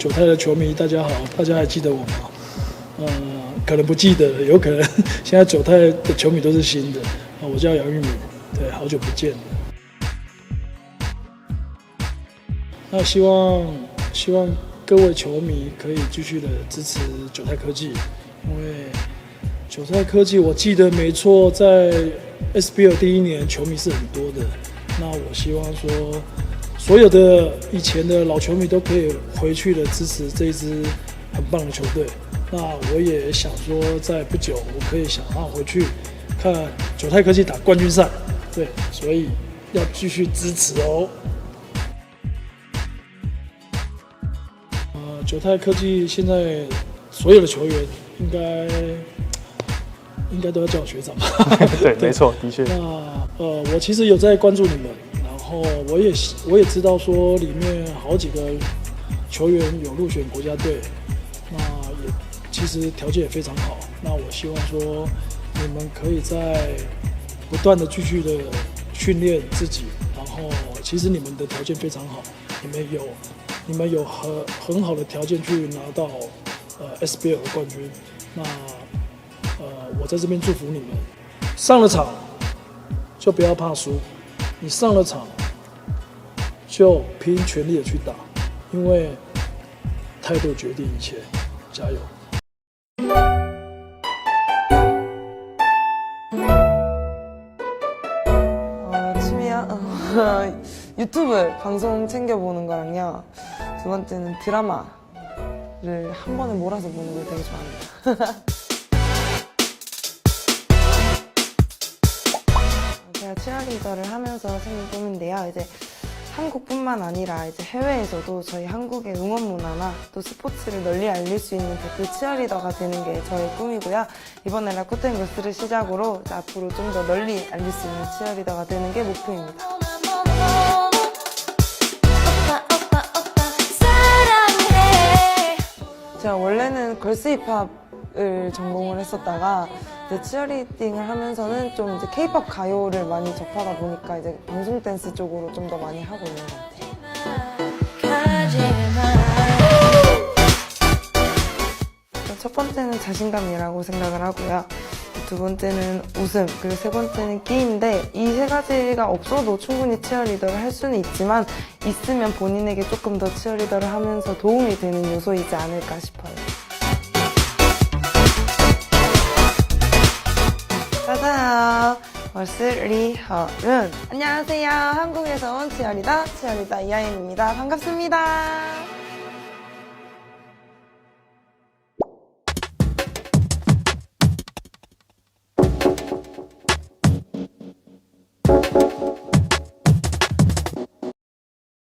九泰的球迷，大家好，大家还记得我吗？可能不记得了，有可能现在九泰的球迷都是新的。我叫杨玉敏，对，好久不见了。那希望各位球迷可以继续的支持九泰科技，因为九泰科技我记得没错，在 SBL 第1年球迷是很多的。那我希望说，所有的以前的老球迷都可以回去的支持这一支很棒的球队。那我也想说，在不久我可以想要回去看九泰科技打冠军赛，对，所以要继续支持哦。九泰科技现在所有的球员应该都要叫我学长吧？对，没错，的确。那我其实有在关注你们，然后我也知道说里面好几个球员有入选国家队，那也其实条件也非常好。那我希望说你们可以在不断的继续的训练自己，然后其实你们的条件非常好，你们有很好的条件去拿到SBL 的冠军。那我在这边祝福你们，上了场就不要怕输，你上了场就拼全力的去打，因为态度决定一切，加油！취미야? 유튜브 방송 챙겨보는 거랑요. 두 번째는 드라마를 한 번에 몰아서 보는 걸 되게 좋아합니다. 제가 치어리더를 하면서 생긴 꿈인데요. 이제 한국뿐만 아니라 이제 해외에서도 저희 한국의 응원 문화나 또 스포츠를 널리 알릴 수 있는 대표 치어리더가 되는 게 저의 꿈이고요. 이번에 라쿠텐 걸스를 시작으로 앞으로 좀 더 널리 알릴 수 있는 치어리더가 되는 게 목표입니다. 제가 원래는 걸스 힙합을 전공을 했었다가 이제 치어리딩을 하면서는 좀 이제 K-pop 가요를 많이 접하다 보니까 이제 방송 댄스 쪽으로 좀 더 많이 하고 있는 것 같아요. 첫 번째는 자신감이라고 생각을 하고요. 두 번째는 웃음, 그리고 세 번째는 끼인데 이 세 가지가 없어도 충분히 치어리더를 할 수는 있지만 있으면 본인에게 조금 더 치어리더를 하면서 도움이 되는 요소이지 않을까 싶어요. 짜잔! 걸스 리허은 안녕하세요. 한국에서 온 치어리더 이하임입니다. 반갑습니다.